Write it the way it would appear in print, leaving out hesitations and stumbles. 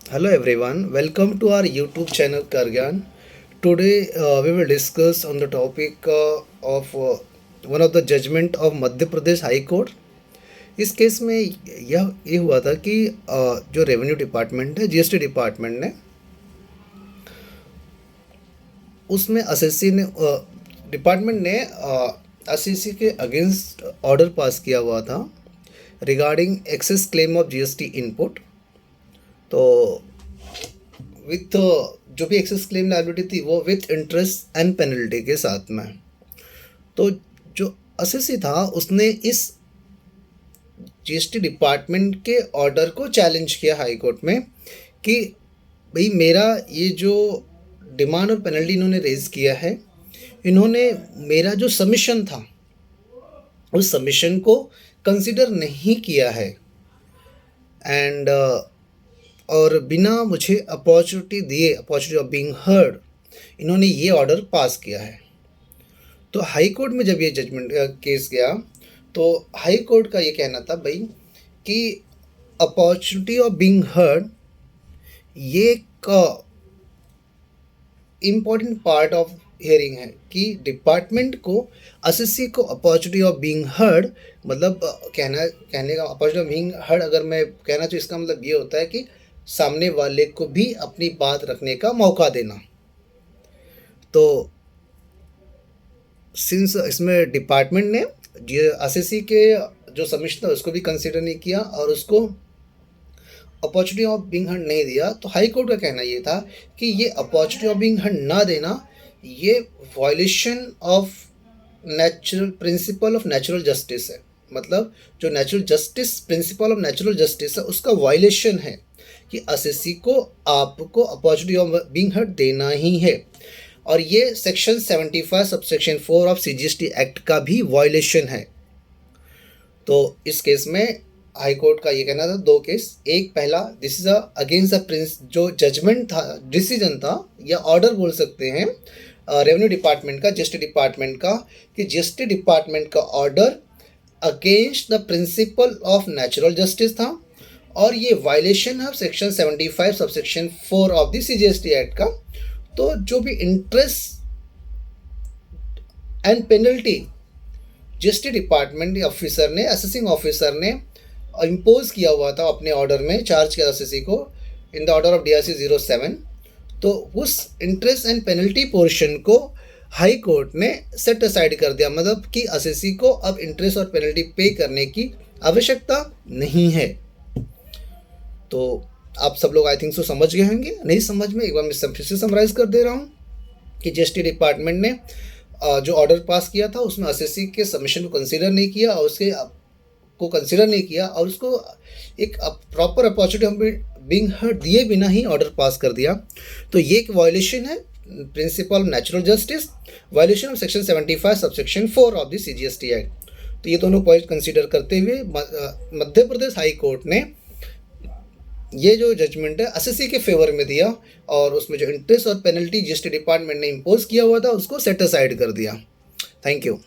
Hello everyone, welcome to our YouTube channel Kargyan. Today we will discuss on the topic of one of the judgment of Madhya Pradesh high court. इस case में ये हुआ था कि जो revenue department है, GST department ने उसमें एसएससी ने डिपार्टमेंट ने एसएससी के अगेंस्ट ऑर्डर पास किया हुआ था regarding excess claim of GST input. तो विथ जो भी एक्सेस क्लेम लायबिलिटी थी वो विथ इंटरेस्ट एंड पेनल्टी के साथ में. तो जो एसएससी था उसने इस जीएसटी डिपार्टमेंट के ऑर्डर को चैलेंज किया हाई कोर्ट में कि भाई मेरा ये जो डिमांड और पेनल्टी इन्होंने रेज किया है, इन्होंने मेरा जो सबमिशन था उस सबमिशन को कंसिडर नहीं किया है एंड और बिना मुझे अपॉर्चुनिटी दिए, अपॉर्चुनिटी ऑफ बीइंग हर्ड, इन्होंने ये ऑर्डर पास किया है. तो हाई कोर्ट में जब ये जजमेंट केस गया तो हाई कोर्ट का ये कहना था भाई कि अपॉर्चुनिटी ऑफ बीइंग हर्ड ये एक इम्पॉर्टेंट पार्ट ऑफ हियरिंग है कि डिपार्टमेंट को एसएससी को अपॉर्चुनिटी ऑफ बीइंग हर्ड कहने का अपॉर्चुनिटी ऑफ बीइंग हर्ड अगर मैं कहना तो इसका मतलब ये होता है कि सामने वाले को भी अपनी बात रखने का मौका देना. तो सिंस इसमें डिपार्टमेंट ने एसएससी के जो सबमिशन था उसको भी कंसिडर नहीं किया और उसको अपॉर्चुनिटी ऑफ बीइंग हर्ड नहीं दिया, तो हाई कोर्ट का कहना ये था कि ये अपॉर्चुनिटी ऑफ बीइंग हर्ड ना देना ये violation of natural principle of natural justice है. मतलब जो natural justice principle of natural justice है उसका वायलेशन है कि एसएससी को आपको अपॉर्चुनिटी ऑफ बीइंग हर्ड देना ही है. और ये section 75 subsection 4 of CGST act का भी वायलेशन है. तो इस केस में हाई कोर्ट का ये कहना था दो केस. एक पहला this is against the Prince जो जजमेंट था, डिसीजन था या ऑर्डर बोल सकते हैं रेवेन्यू डिपार्टमेंट का, जीएसटी डिपार्टमेंट का, कि जीएसटी डिपार्टमेंट का order against the principle of natural justice था और ये वायलेशन है section 75 subsection 4 of the CGST act का. तो जो भी interest and penalty GST department officer ने, असेसिंग ऑफिसर ने इम्पोज किया हुआ था अपने ऑर्डर में, चार्ज किया एसएससी को in the order of DRC 07, तो उस इंटरेस्ट एंड पेनल्टी पोर्शन को हाई कोर्ट ने सेट असाइड कर दिया. मतलब कि एसएससी को अब इंटरेस्ट और पेनल्टी पे करने की आवश्यकता नहीं है. तो आप सब लोग आई थिंक सो समझ गए होंगे. नहीं समझ में एक बार मैं फिर से समराइज कर दे रहा हूँ कि जीएसटी डिपार्टमेंट ने जो ऑर्डर पास किया था उसमें एसएससी के सबमिशन को कंसीडर नहीं किया और उसके को कंसीडर नहीं किया और उसको एक प्रॉपर अपॉर्चुनिटी हम बीइंग हर्ड दिए बिना ही ऑर्डर पास कर दिया. तो ये एक वायलेशन है principle of natural justice, violation of section 75 subsection 4 of the CGST act. तो ये दोनों पॉइंट कंसीडर करते हुए मध्य प्रदेश हाई कोर्ट ने ये जो जजमेंट है एसएससी के फेवर में दिया और उसमें जो इंटरेस्ट और पेनल्टी जीएसटी डिपार्टमेंट ने इम्पोज किया हुआ था उसको सेट असाइड कर दिया. Thank you.